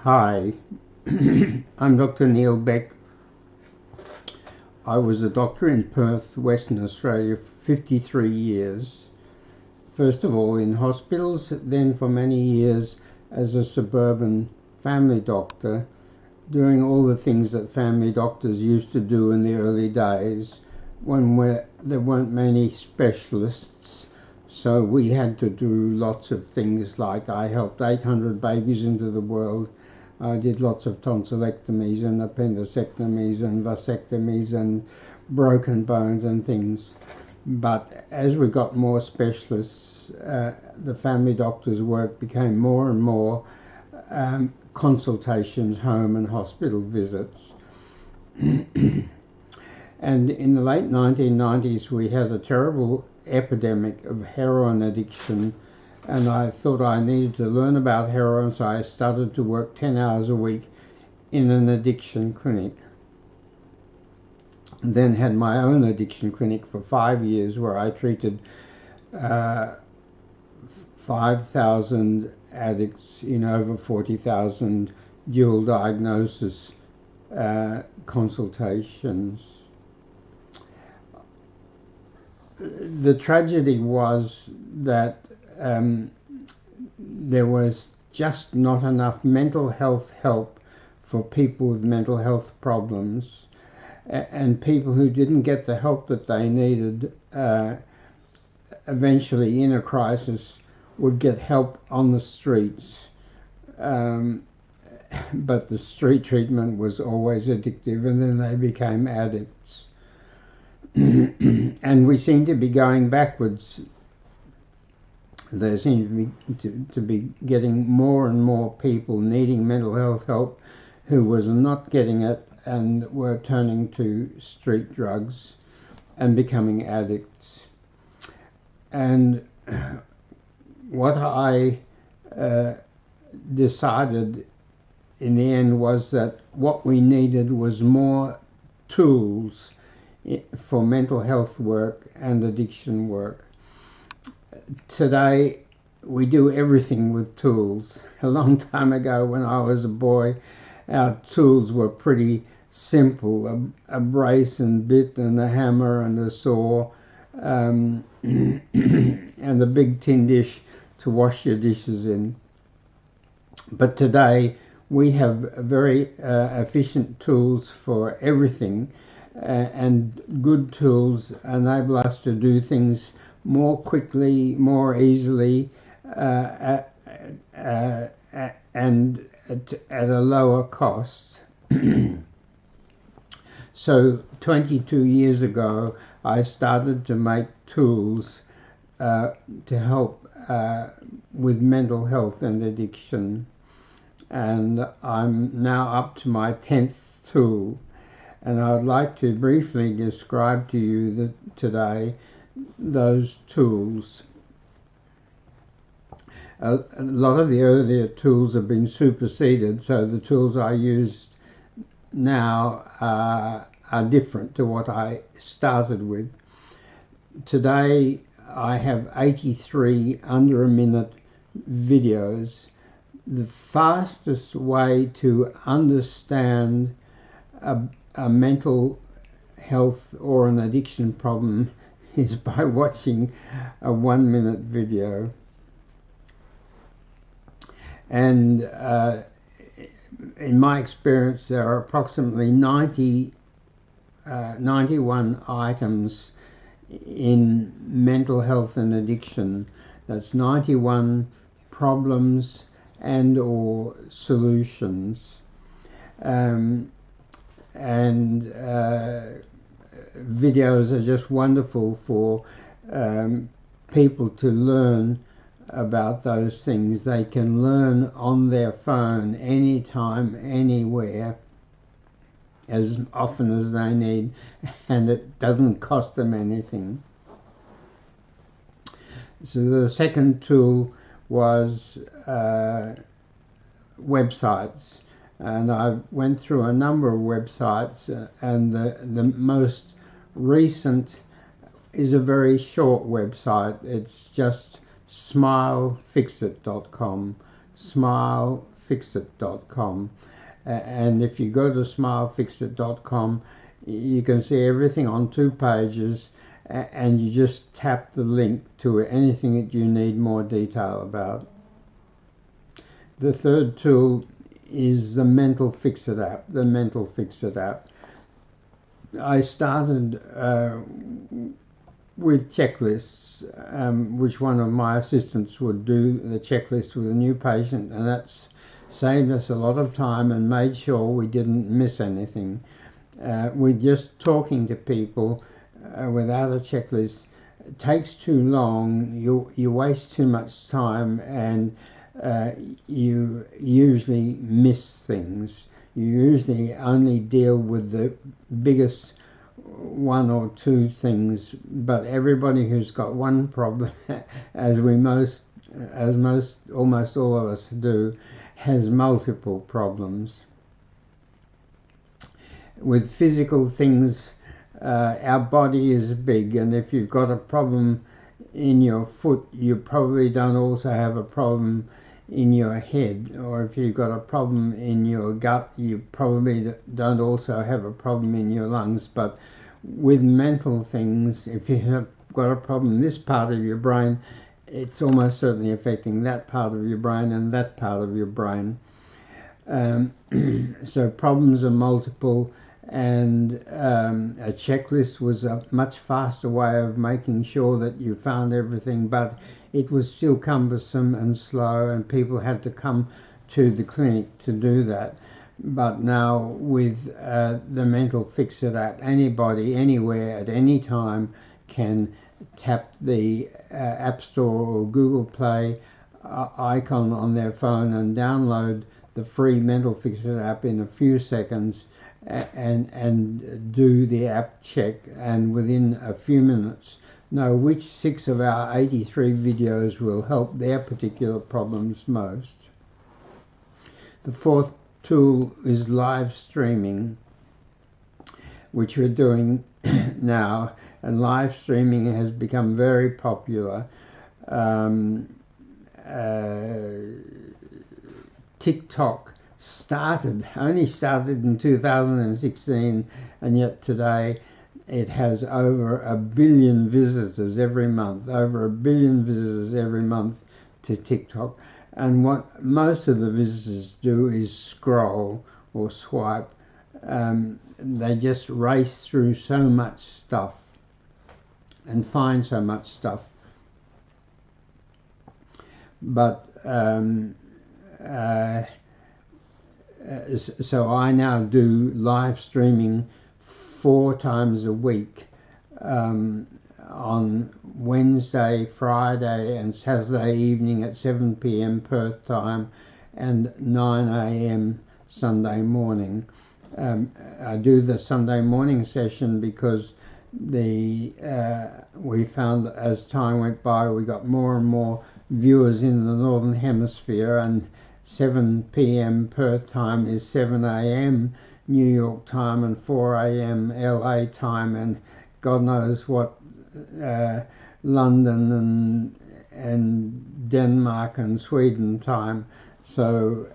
Hi, I'm Dr. Neil Beck. I was a doctor in Perth, Western Australia for 53 years. First of all in hospitals, then for many years as a suburban family doctor, doing all the things that family doctors used to do in the early days when there weren't many specialists. So we had to do lots of things, like I helped 800 babies into the world. I did lots of tonsillectomies and appendectomies and vasectomies and broken bones and things. But as we got more specialists, the family doctor's work became more and more consultations, home and hospital visits. And in the late 1990s, we had a terrible epidemic of heroin addiction, and I thought I needed to learn about heroin, so I started to work 10 hours a week in an addiction clinic. And then had my own addiction clinic for 5 years, where I treated 5,000 addicts in over 40,000 dual diagnosis consultations. The tragedy was that there was just not enough mental health help for people with mental health problems, and people who didn't get the help that they needed eventually in a crisis would get help on the streets. But the street treatment was always addictive, and then they became addicts. And we seem to be going backwards. There seems to be getting more and more people needing mental health help who was not getting it and were turning to street drugs and becoming addicts. And what I decided in the end was that what we needed was more tools for mental health work and addiction work. Today we do everything with tools. A long time ago, when I was a boy, our tools were pretty simple: a brace and bit and a hammer and a saw, and a big tin dish to wash your dishes in. But today we have very efficient tools for everything, and good tools enable us to do things more quickly, more easily, and at a lower cost. So 22 years ago, I started to make tools to help with mental health and addiction, and I'm now up to my 10th tool. And I would like to briefly describe to you today those tools. A lot of the earlier tools have been superseded, so the tools I used now are different to what I started with. Today I have 83 under a minute videos. The fastest way to understand a mental health or an addiction problem is by watching a 1 minute video. And in my experience, there are approximately 91 items in mental health and addiction. That's 91 problems and or solutions. Videos are just wonderful for people to learn about those things. They can learn on their phone anytime, anywhere, as often as they need, and it doesn't cost them anything. So the second tool was websites, and I went through a number of websites, and the most recent is a very short website. It's just smilefixit.com, smilefixit.com. And if you go to smilefixit.com, you can see everything on 2 pages, and you just tap the link to anything that you need more detail about. The third tool is the Mental Fix-It app. The Mental Fix-It app. I started with checklists, which one of my assistants would do the checklist with a new patient, and that's saved us a lot of time and made sure we didn't miss anything. With just talking to people without a checklist, it takes too long, you waste too much time, and you usually miss things. You usually only deal with the biggest 1 or 2 things, but everybody who's got one problem, as almost all of us do, has multiple problems. With physical things, our body is big, and if you've got a problem in your foot, you probably don't also have a problem in your head, or if you've got a problem in your gut, you probably don't also have a problem in your lungs. But with mental things, if you have got a problem in this part of your brain, it's almost certainly affecting that part of your brain and that part of your brain. So problems are multiple, and a checklist was a much faster way of making sure that you found everything, but it was still cumbersome and slow, and people had to come to the clinic to do that. But now with the Mental Fix-It app, anybody, anywhere, at any time can tap the App Store or Google Play icon on their phone and download the free Mental Fix-It app in a few seconds and do the app check, and within a few minutes know which 6 of our 83 videos will help their particular problems most. The fourth tool is live streaming, which we're doing now, and live streaming has become very popular. TikTok only started in 2016, and yet today it has over 1 billion visitors every month, to TikTok. And what most of the visitors do is scroll or swipe. They just race through so much stuff and find so much stuff. But so I now do live streaming 4 times a week, on Wednesday, Friday and Saturday evening at 7 p.m. Perth time and 9 a.m. Sunday morning. I do the Sunday morning session because we found that as time went by we got more and more viewers in the Northern Hemisphere, and 7 p.m. Perth time is 7 a.m. New York time and 4 a.m. LA time, and God knows what London and Denmark and Sweden time. So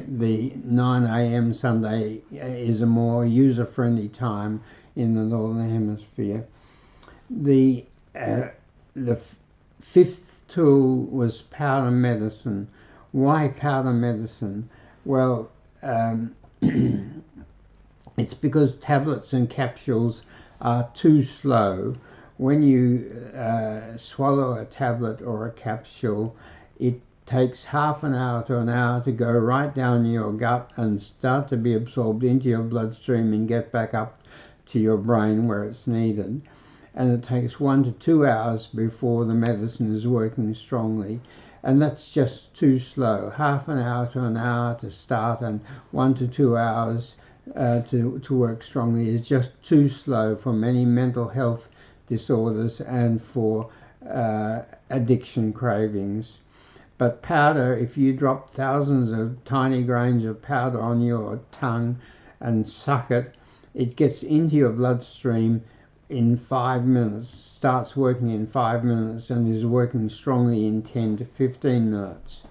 the 9 a.m. Sunday is a more user-friendly time in the Northern Hemisphere. The fifth tool was powder medicine. Why powder medicine? Well, it's because tablets and capsules are too slow. When you swallow a tablet or a capsule, it takes half an hour to an hour to go right down your gut and start to be absorbed into your bloodstream and get back up to your brain where it's needed. And it takes 1 to 2 hours before the medicine is working strongly. And that's just too slow. Half an hour to an hour to start and 1 to 2 hours to work strongly is just too slow for many mental health disorders and for addiction cravings. But powder, if you drop thousands of tiny grains of powder on your tongue and suck it, it gets into your bloodstream in 5 minutes, starts working in 5 minutes and is working strongly in 10 to 15 minutes.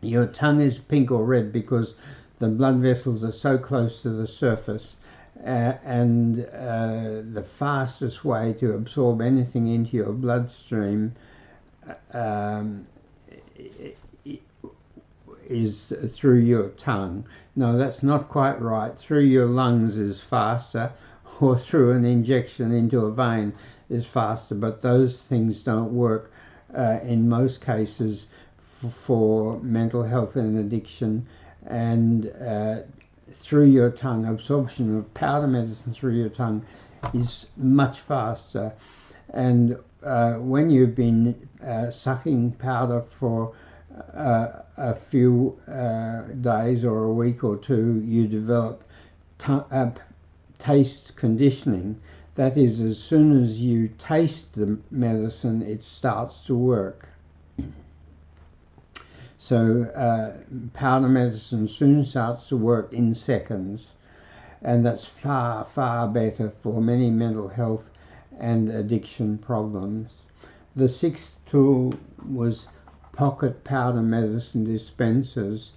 your tongue is pink or red because the blood vessels are so close to the surface, and the fastest way to absorb anything into your bloodstream um, is through your tongue. No, that's not quite right. Through your lungs is faster, or through an injection into a vein is faster, but those things don't work in most cases for mental health and addiction. And through your tongue, absorption of powder medicine through your tongue is much faster. And when you've been sucking powder for a few days or a week or two, you develop taste conditioning. That is, as soon as you taste the medicine, it starts to work. So powder medicine soon starts to work in seconds, and that's far, far better for many mental health and addiction problems. The sixth tool was pocket powder medicine dispensers.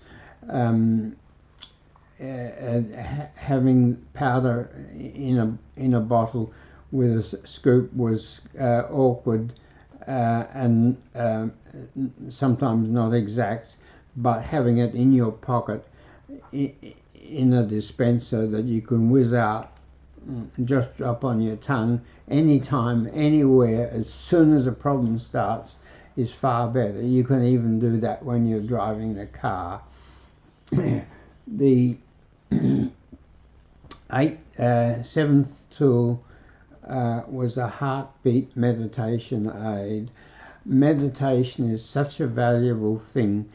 Having powder in a bottle with a scoop was awkward and sometimes not exact, but having it in your pocket in a dispenser that you can whiz out, just drop on your tongue anytime, anywhere, as soon as a problem starts, is far better. You can even do that when you're driving the car. The seventh tool was a heartbeat meditation aid. Meditation is such a valuable thing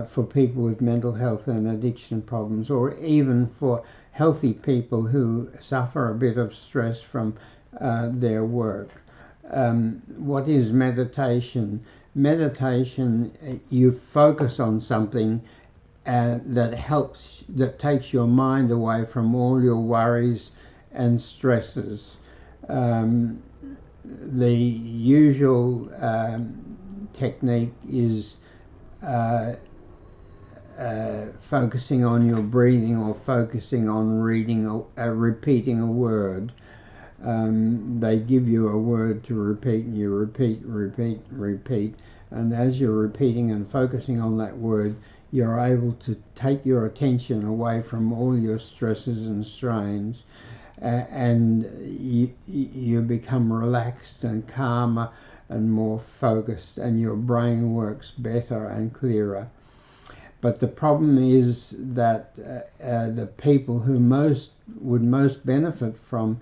for people with mental health and addiction problems, or even for healthy people who suffer a bit of stress from their work. What is meditation? Meditation, you focus on something that takes your mind away from all your worries and stresses. The usual technique is focusing on your breathing, or focusing on repeating a word. They give you a word to repeat, and you repeat, and as you're repeating and focusing on that word, you're able to take your attention away from all your stresses and strains, and you become relaxed and calmer and more focused, and your brain works better and clearer. But the problem is that the people who would most benefit from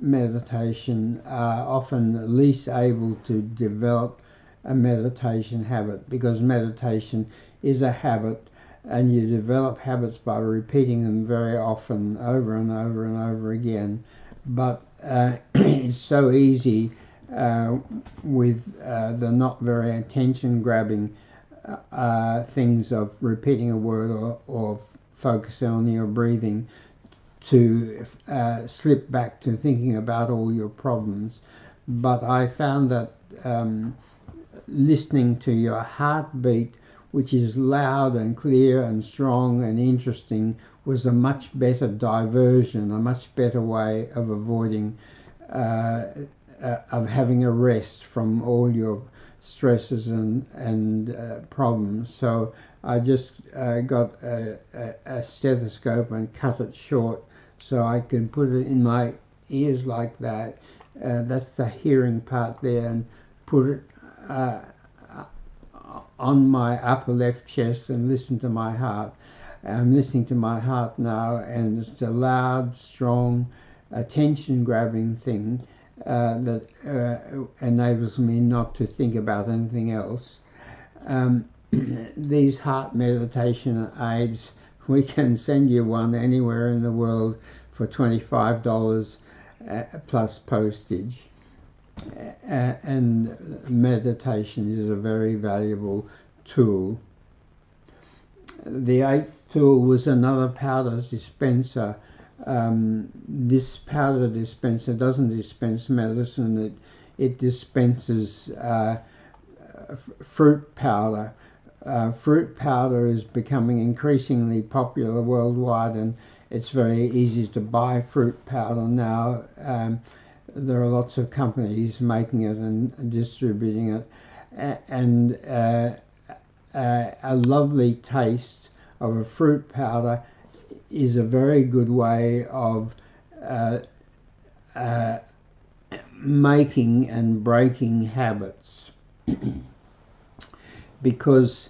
meditation are often least able to develop a meditation habit, because meditation is a habit, and you develop habits by repeating them very often, over and over and over again. But it's so easy with the not very attention-grabbing things of repeating a word or focusing on your breathing to slip back to thinking about all your problems. But I found that listening to your heartbeat, which is loud and clear and strong and interesting, was a much better diversion, a much better way of avoiding, of having a rest from all your stresses and problems. So I just got a stethoscope and cut it short so I can put it in my ears like that. That's the hearing part there, and put it on my upper left chest and listen to my heart. I'm listening to my heart now, and it's a loud, strong, attention-grabbing thing that enables me not to think about anything else. These heart meditation aids, we can send you one anywhere in the world for $25 plus postage. And meditation is a very valuable tool. The eighth tool was another powder dispenser. This powder dispenser doesn't dispense medicine, it dispenses fruit powder, Fruit powder is becoming increasingly popular worldwide, and it's very easy to buy fruit powder now. There are lots of companies making it and distributing it, and a lovely taste of a fruit powder is a very good way of making and breaking habits because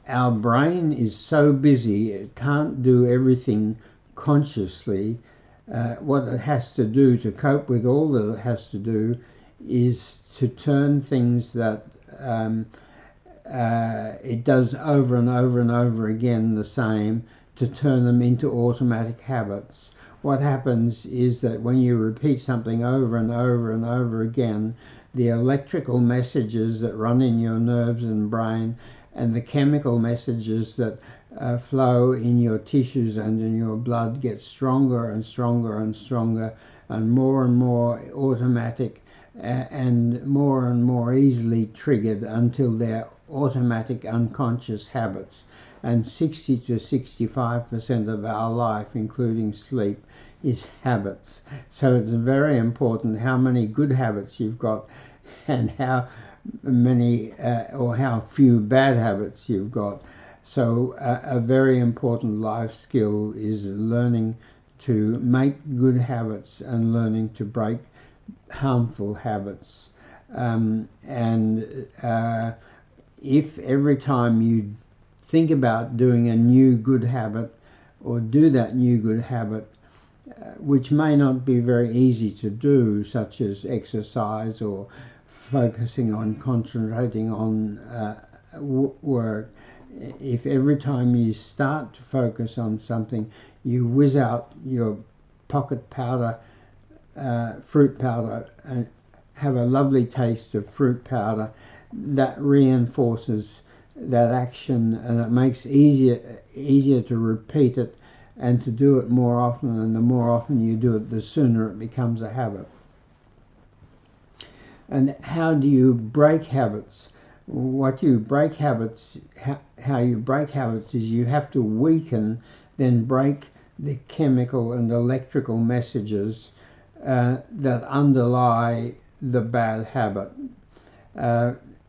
our brain is so busy it can't do everything consciously. What it has to do to cope with all that it has to do is to turn things that it does over and over and over again the same, to turn them into automatic habits. What happens is that when you repeat something over and over and over again, the electrical messages that run in your nerves and brain and the chemical messages that flow in your tissues and in your blood get stronger and stronger and stronger and more automatic and more easily triggered until they're automatic unconscious habits. And 60 to 65% of our life, including sleep, is habits. So it's very important how many good habits you've got and how many or how few bad habits you've got. So a very important life skill is learning to make good habits and learning to break harmful habits. If every time you think about doing a new good habit or do that new good habit, which may not be very easy to do, such as exercise or focusing on concentrating on work, if every time you start to focus on something you whiz out your pocket powder, fruit powder, and have a lovely taste of fruit powder, that reinforces that action and it makes easier to repeat it and to do it more often, and the more often you do it the sooner it becomes a habit. And how do you break habits? How you break habits is you have to weaken, then break the chemical and electrical messages that underlie the bad habit.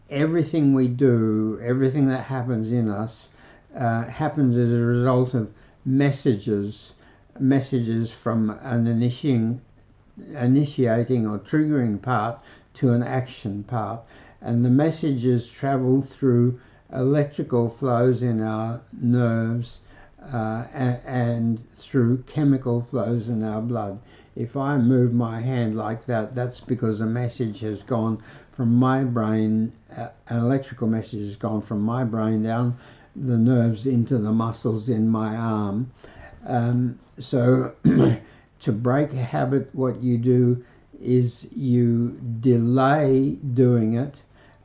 Everything we do, everything that happens in us, happens as a result of messages from an initiating or triggering part to an action part, and the messages travel through electrical flows in our nerves and through chemical flows in our blood. If I move my hand like that, that's because a message has gone from my brain, an electrical message has gone from my brain down the nerves into the muscles in my arm. So to break a habit, what you do is you delay doing it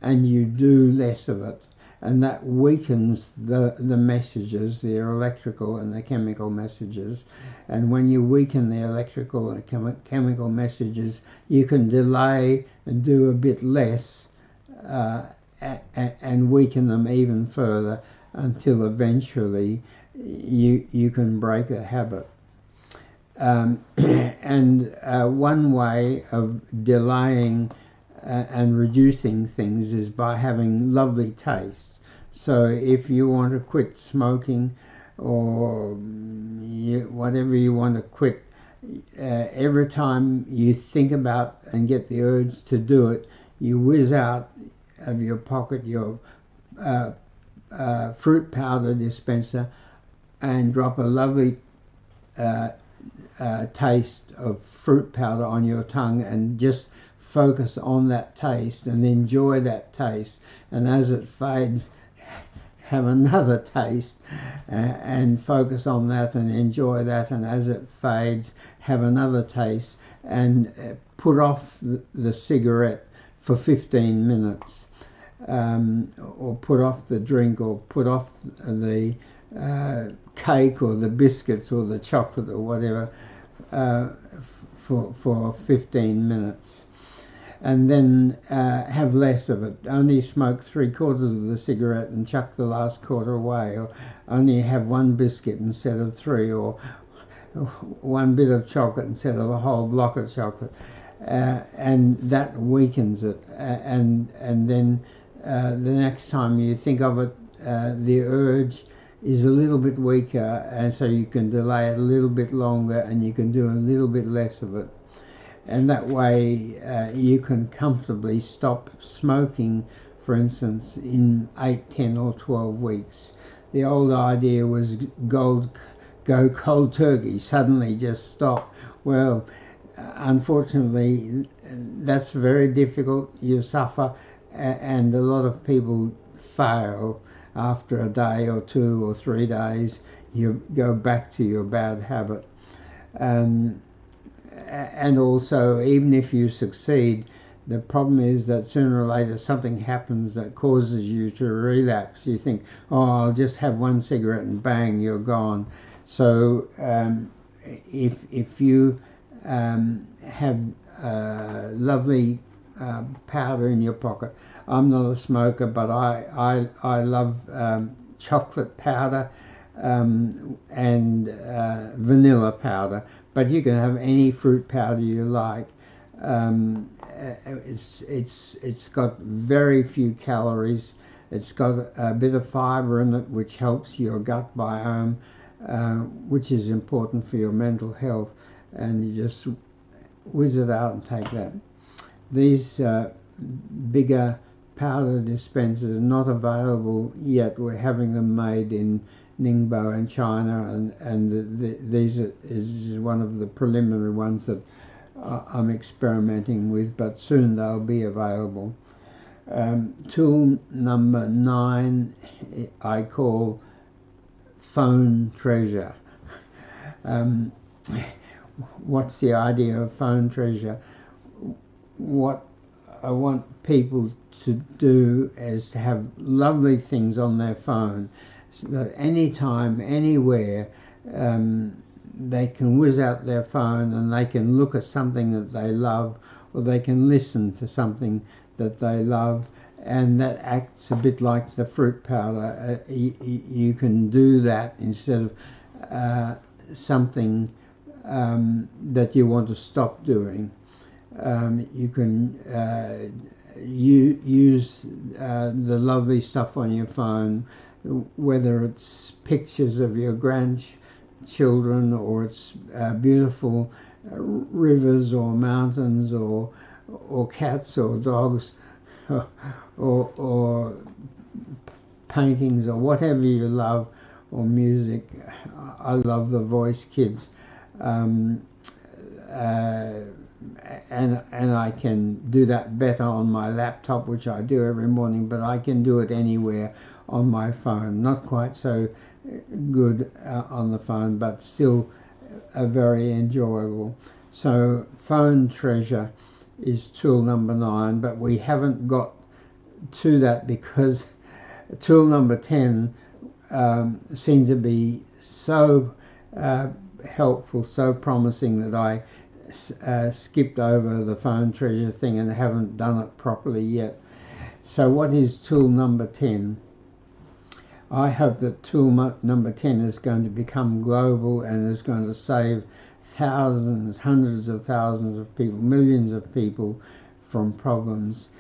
and you do less of it, and that weakens the messages, the electrical and the chemical messages. And when you weaken the electrical and chemical messages, you can delay and do a bit less and weaken them even further until eventually you can break a habit. One way of delaying and reducing things is by having lovely tastes. So if you want to quit smoking or whatever you want to quit, every time you think about and get the urge to do it, you whiz out of your pocket your fruit powder dispenser and drop a lovely taste of fruit powder on your tongue, and just focus on that taste and enjoy that taste, and as it fades have another taste and focus on that and enjoy that, and as it fades have another taste, and put off the cigarette for 15 minutes, or put off the drink, or put off the cake or the biscuits or the chocolate or whatever for 15 minutes. and then have less of it. Only smoke 3/4 of the cigarette and chuck the last quarter away, or only have one biscuit instead of three, or one bit of chocolate instead of a whole block of chocolate, and that weakens it. And then the next time you think of it, the urge is a little bit weaker, and so you can delay it a little bit longer, and you can do a little bit less of it. And that way you can comfortably stop smoking, for instance, in 8, 10 or 12 weeks. The old idea was go cold turkey, suddenly just stop. Well, unfortunately, that's very difficult. You suffer, and a lot of people fail after a day or 2 or 3 days. You go back to your bad habit. And also, even if you succeed, the problem is that sooner or later something happens that causes you to relapse. You think, oh, I'll just have one cigarette, and bang, you're gone. So if you have lovely powder in your pocket, I'm not a smoker, but I love chocolate powder and vanilla powder, but you can have any fruit powder you like. It's got very few calories. It's got a bit of fiber in it, which helps your gut biome, which is important for your mental health, and you just whiz it out and take that. These bigger powder dispensers are not available yet. We're having them made in Ningbo in China, and these is one of the preliminary ones that I'm experimenting with, but soon they'll be available. Tool number 9 I call phone treasure. What's the idea of phone treasure? What I want people to do is to have lovely things on their phone, so that anytime, anywhere, they can whiz out their phone and they can look at something that they love, or they can listen to something that they love, and that acts a bit like the fruit powder. You can do that instead of something that you want to stop doing. You can use the lovely stuff on your phone, whether it's pictures of your grandchildren, or it's beautiful rivers or mountains, or cats or dogs, or paintings, or whatever you love, or music. I love the Voice Kids. And I can do that better on my laptop, which I do every morning, but I can do it anywhere on my phone. Not quite so good on the phone, but still very enjoyable. So phone treasure is tool number 9, but we haven't got to that because tool number 10 seemed to be so helpful, so promising, that I skipped over the phone treasure thing and haven't done it properly yet. So what is tool number 10? I hope that tool number 10 is going to become global and is going to save thousands, hundreds of thousands of people, millions of people from problems.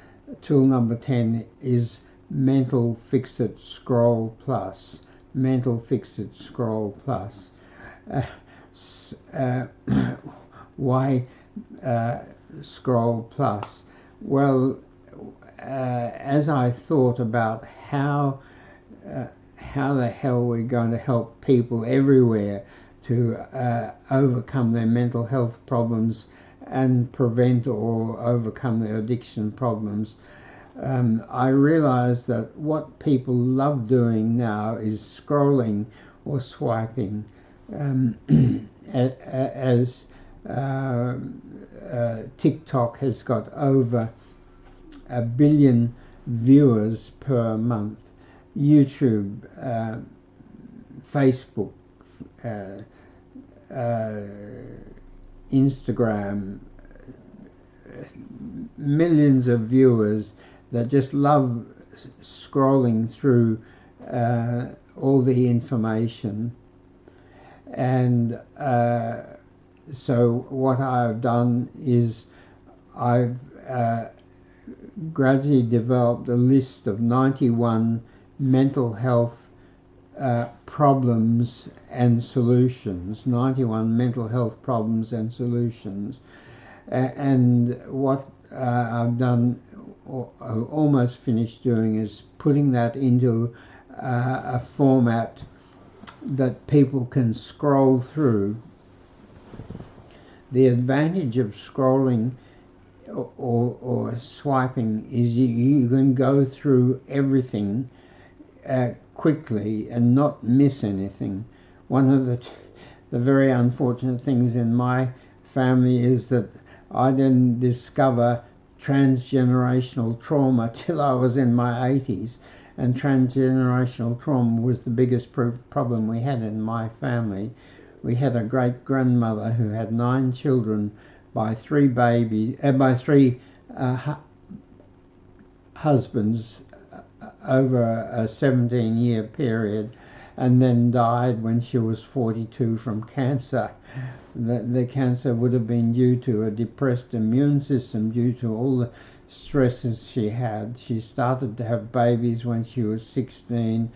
Tool number 10 is Mental Fix-It Scroll Plus. Mental Fix-It Scroll Plus. Why Scroll Plus? Well, as I thought about how the hell we're going to help people everywhere to overcome their mental health problems and prevent or overcome their addiction problems, I realized that what people love doing now is scrolling or swiping. As TikTok has got over 1 billion viewers per month, YouTube, Facebook, Instagram, millions of viewers that just love scrolling through all the information. And so what I've done is I've gradually developed a list of 91 mental health problems and solutions, 91 mental health problems and solutions. And what I've done, or almost finished doing, is putting that into a format that people can scroll through. The advantage of scrolling or swiping is you can go through everything quickly and not miss anything. One of the very unfortunate things in my family is that I didn't discover transgenerational trauma till I was in my 80s, and transgenerational trauma was the biggest problem we had in my family. We had a great grandmother who had 9 children by 3 husbands over a 17-year period, and then died when she was 42 from cancer. The cancer would have been due to a depressed immune system due to all the stresses she had. She started to have babies when she was 16,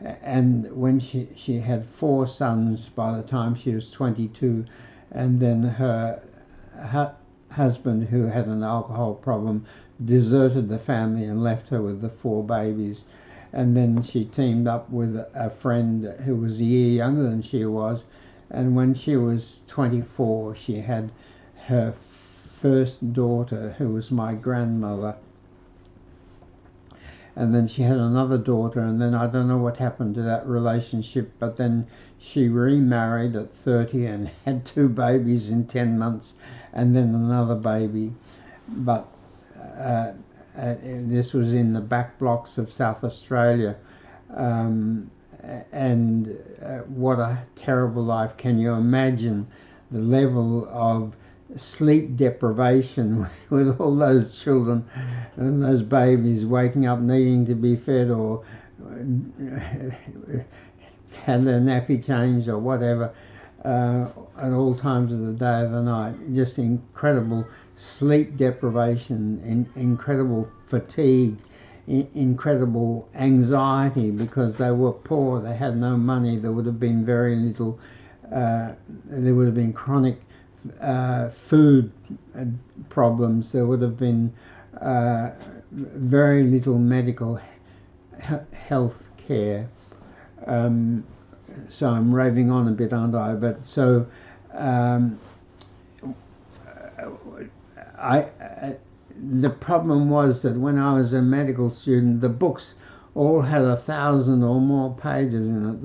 and when she had 4 sons by the time she was 22, and then her husband, who had an alcohol problem, deserted the family and left her with the 4 babies. And then she teamed up with a friend who was a year younger than she was, and when she was 24 she had her first daughter, who was my grandmother. And then she had another daughter, and then I don't know what happened to that relationship, but then she remarried at 30 and had 2 babies in 10 months, and then another baby. But this was in the back blocks of South Australia, and what a terrible life. Can you imagine the level of sleep deprivation with all those children and those babies waking up needing to be fed or have their nappy changed or whatever at all times of the day or the night? Just incredible sleep deprivation, incredible fatigue, incredible anxiety, because they were poor, they had no money, there would have been very little, there would have been chronic food problems, there would have been very little medical health care. So I'm raving on a bit, aren't I? But so the problem was that when I was a medical student, the books all had 1,000 or more pages in it.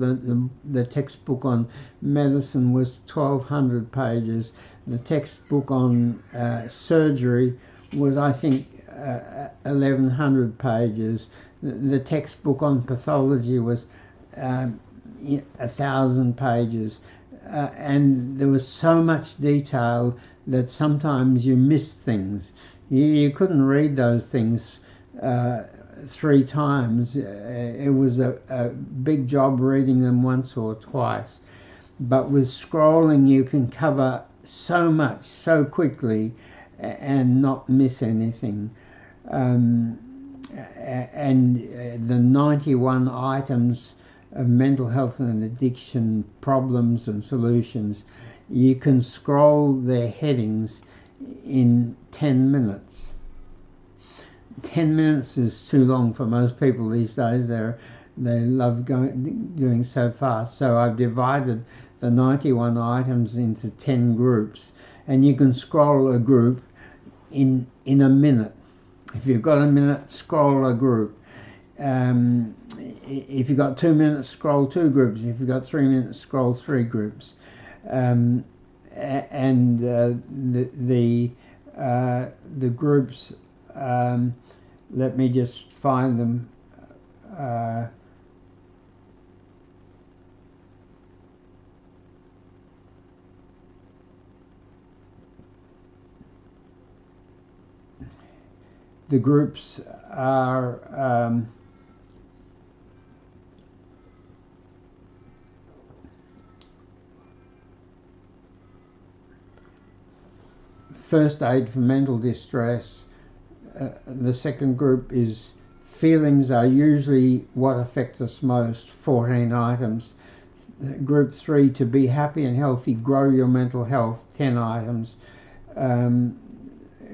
The textbook on medicine was 1,200 pages. The textbook on surgery was, I think, 1,100 pages. The textbook on pathology was 1,000 pages. And there was so much detail that sometimes you missed things. You couldn't read those things 3 times. It was a big job reading them once or twice. But with scrolling you can cover so much so quickly and not miss anything. And the 91 items of mental health and addiction problems and solutions, you can scroll their headings in 10 minutes. 10 minutes is too long for most people these days. They love doing so fast. So I've divided the 91 items into 10 groups, and you can scroll a group in a minute. If you've got a minute, scroll a group. If you've got 2 minutes, scroll 2 groups. If you've got 3 minutes, scroll 3 groups. And the groups, let me just find them. The groups are first aid for mental distress. The second group is feelings are usually what affect us most, 14 items. Group 3, to be happy and healthy, grow your mental health, 10 items.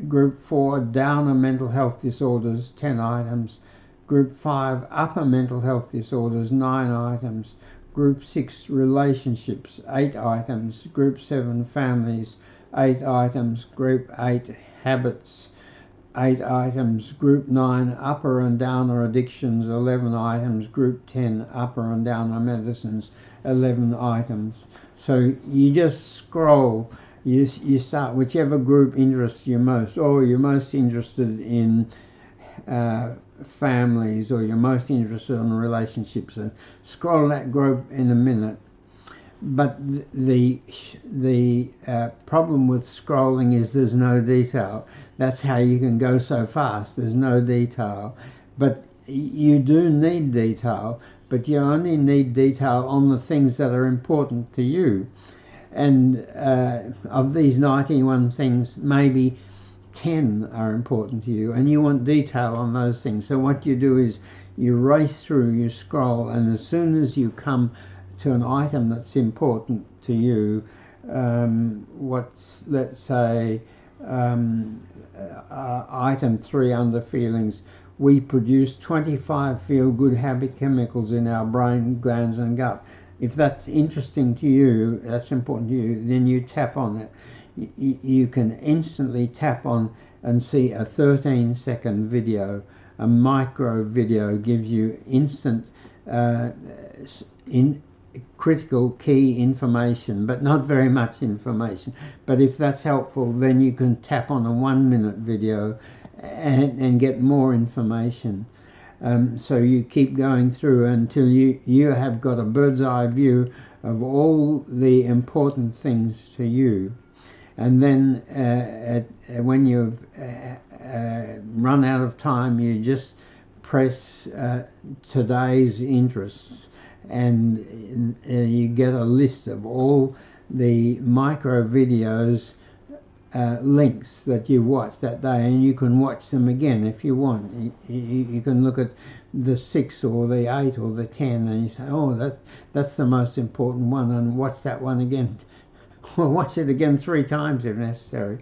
Group 4, downer mental health disorders, 10 items. Group 5, upper mental health disorders, 9 items. Group 6, relationships, 8 items. Group 7, families, 8 items. Group 8, habits, 8 items. Group 9, upper and downer addictions, 11 items. Group 10, upper and downer medicines, 11 items. So you just scroll. You start whichever group interests you most, or you're most interested in families, or you're most interested in relationships, and scroll that group in a minute. But the problem with scrolling is there's no detail. That's how you can go so fast. There's no detail. But you do need detail, but you only need detail on the things that are important to you. And of these 91 things, maybe 10 are important to you, and you want detail on those things. So what you do is you race through, you scroll, and as soon as you come to an item that's important to you, let's say item 3 under feelings, we produce 25 feel-good happy chemicals in our brain, glands and gut. If that's interesting to you, that's important to you, then you tap on it. You can instantly tap on and see a 13-second video. A micro video gives you instant critical key information, but not very much information. But if that's helpful, then you can tap on a 1-minute video and get more information. So you keep going through until you have got a bird's eye view of all the important things to you. And then when you've run out of time, you just press today's interests, and you get a list of all the micro videos links that you watched that day, and you can watch them again if you want. You can look at the 6 or the 8 or the 10, and you say, oh, that's the most important one, and watch that one again. Well, watch it again 3 times if necessary.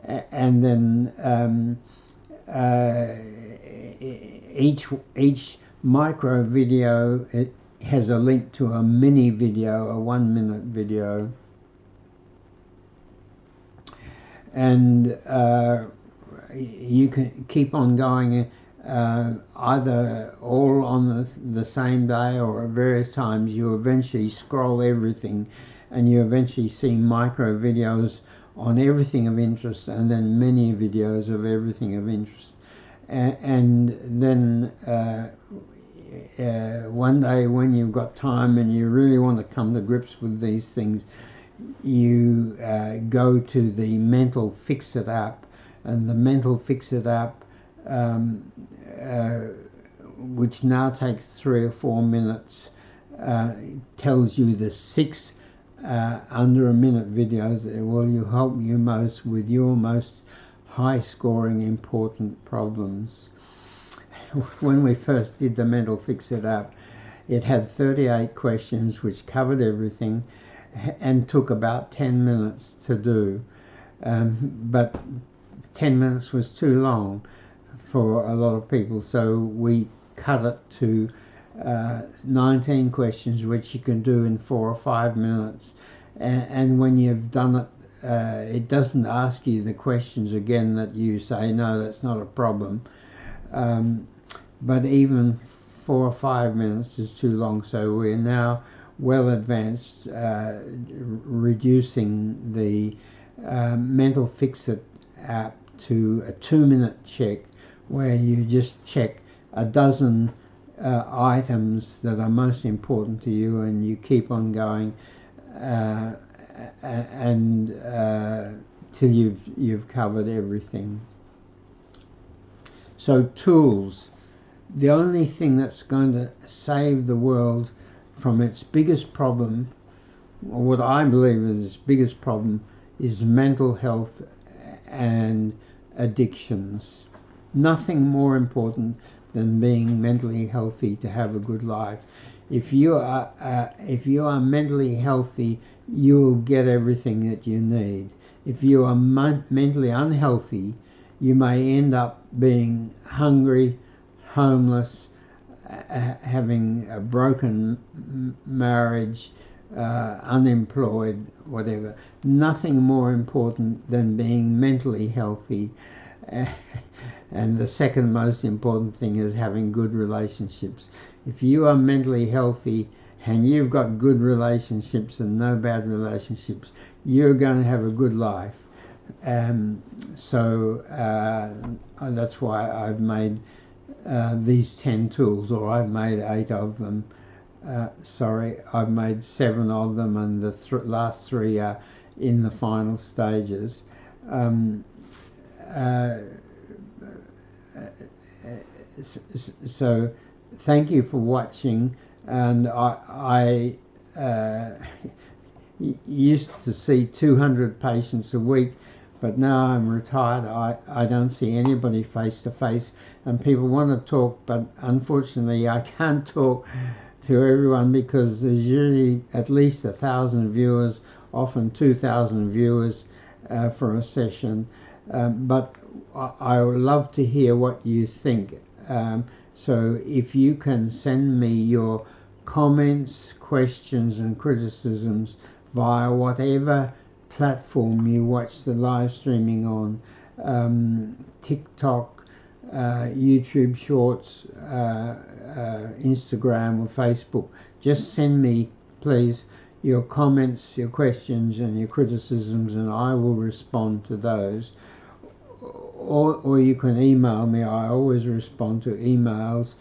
And then each micro video, it has a link to a mini video, a 1-minute video. And you can keep on going, either all on the same day or at various times. You eventually scroll everything, and you eventually see micro videos on everything of interest, and then many videos of everything of interest. And then one day when you've got time and you really want to come to grips with these things, you go to the Mental Fix-It app, and the Mental Fix-It app, which now takes 3 or 4 minutes, tells you the 6 under a minute videos that will help you most with your most high scoring important problems. When we first did the Mental Fix-It app, it had 38 questions which covered everything and took about 10 minutes to do, but 10 minutes was too long for a lot of people, so we cut it to 19 questions which you can do in 4 or 5 minutes, and when you've done it, it doesn't ask you the questions again that you say, no, that's not a problem, but even 4 or 5 minutes is too long, so we're now well advanced, reducing the Mental Fix-It app to a 2-minute check, where you just check a dozen items that are most important to you, and you keep on going and till you've covered everything. So tools. The only thing that's going to save the world from its biggest problem, or what I believe is its biggest problem, is mental health and addictions. Nothing more important than being mentally healthy to have a good life. If you are mentally healthy, you'll get everything that you need. If you are mentally unhealthy, you may end up being hungry, homeless, having a broken marriage, unemployed, whatever. Nothing more important than being mentally healthy. And the second most important thing is having good relationships. If you are mentally healthy and you've got good relationships and no bad relationships, you're going to have a good life. So that's why I've made these 10 tools, or I've made 8 of them. I've made 7 of them, and the last 3 are in the final stages. So thank you for watching, and I used to see 200 patients a week, but now I'm retired. I don't see anybody face to face, and people want to talk, but unfortunately I can't talk to everyone because there's usually at least 1,000 viewers, often 2,000 viewers for a session. But I would love to hear what you think. So if you can send me your comments, questions and criticisms via whatever platform you watch the live streaming on, TikTok, YouTube Shorts, Instagram or Facebook, just send me, please, your comments, your questions and your criticisms, and I will respond to those. Or you can email me. I always respond to emails,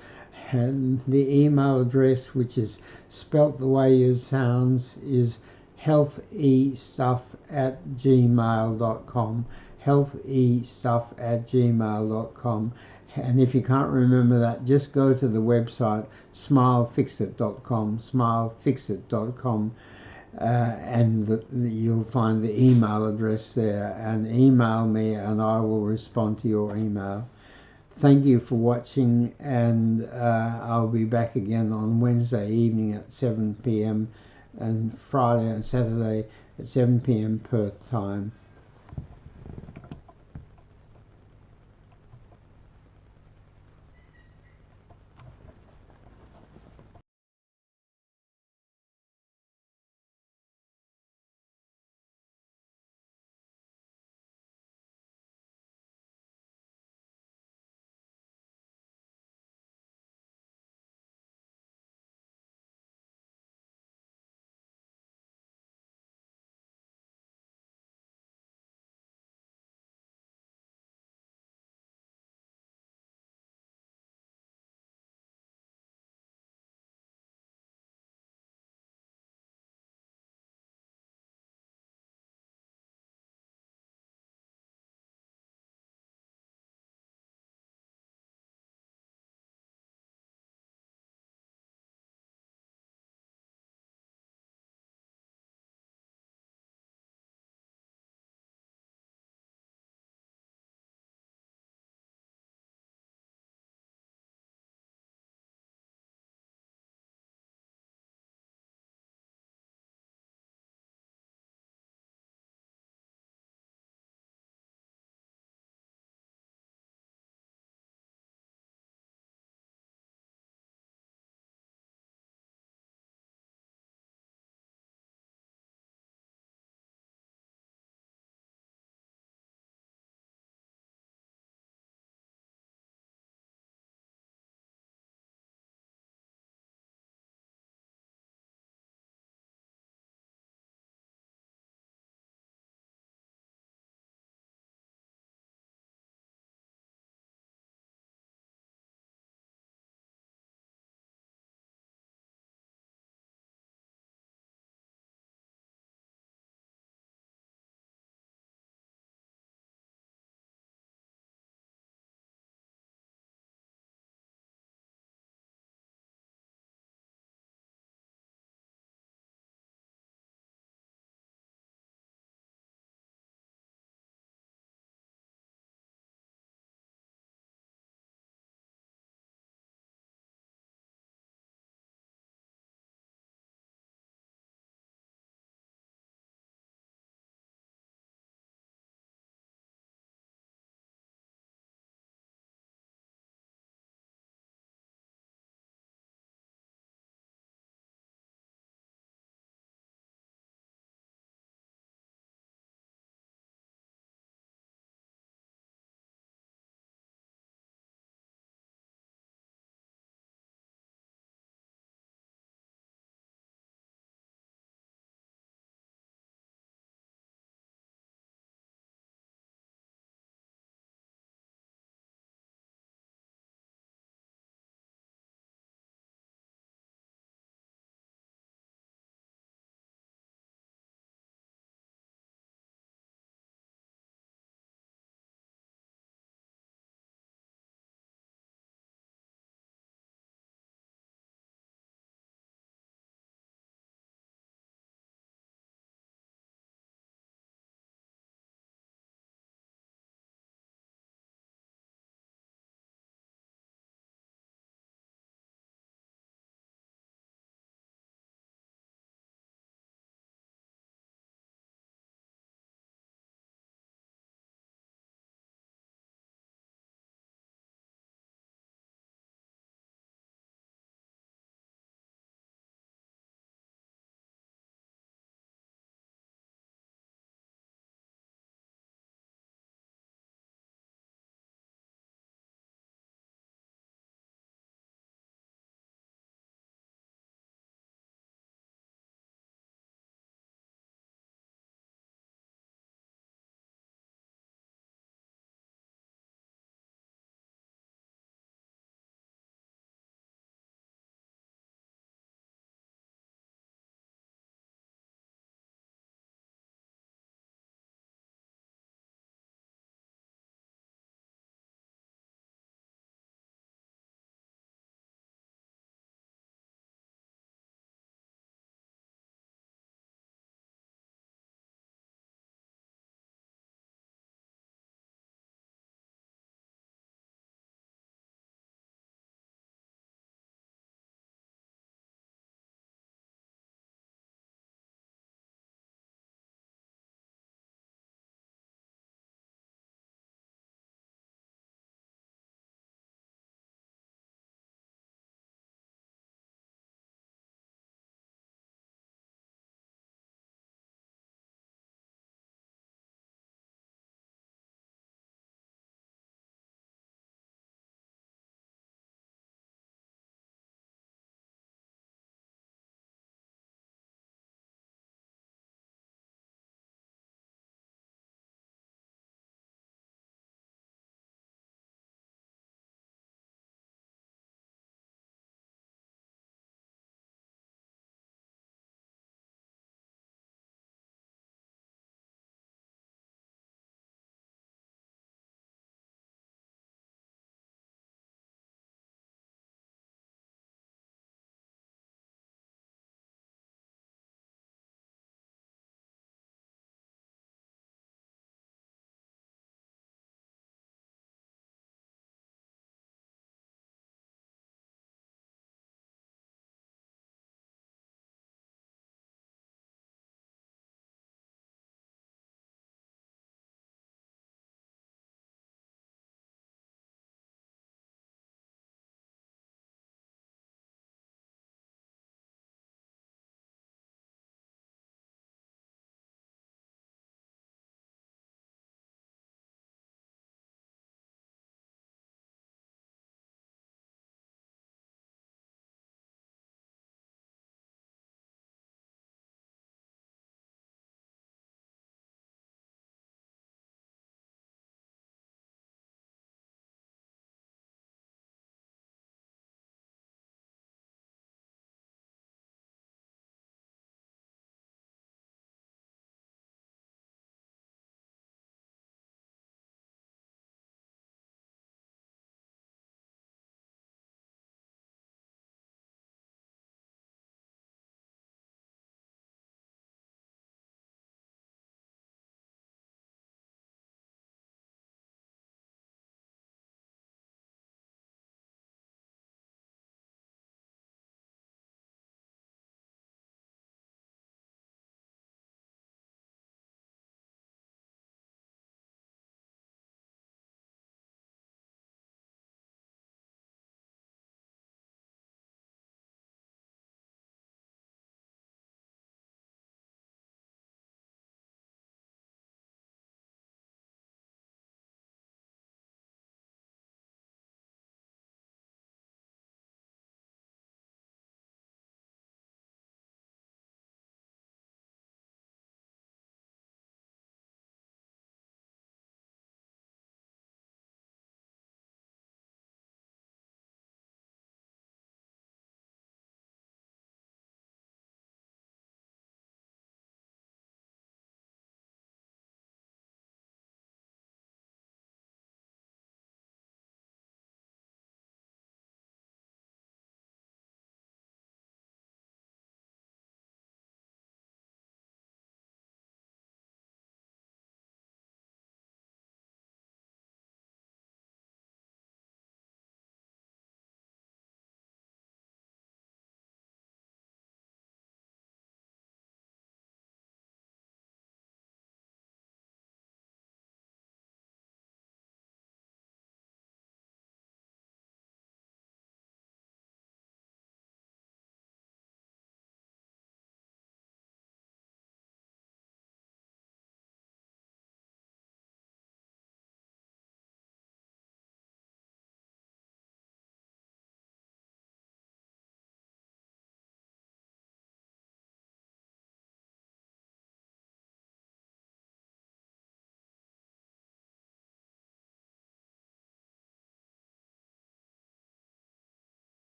and the email address, which is spelt the way it sounds, is healthestuff@gmail.com, healthestuff@gmail.com. And if you can't remember that, just go to the website smilefixit.com, smilefixit.com, and you'll find the email address there, and email me and I will respond to your email. Thank you for watching, and I'll be back again on Wednesday evening at 7 p.m. and Friday and Saturday at 7 p.m. Perth time.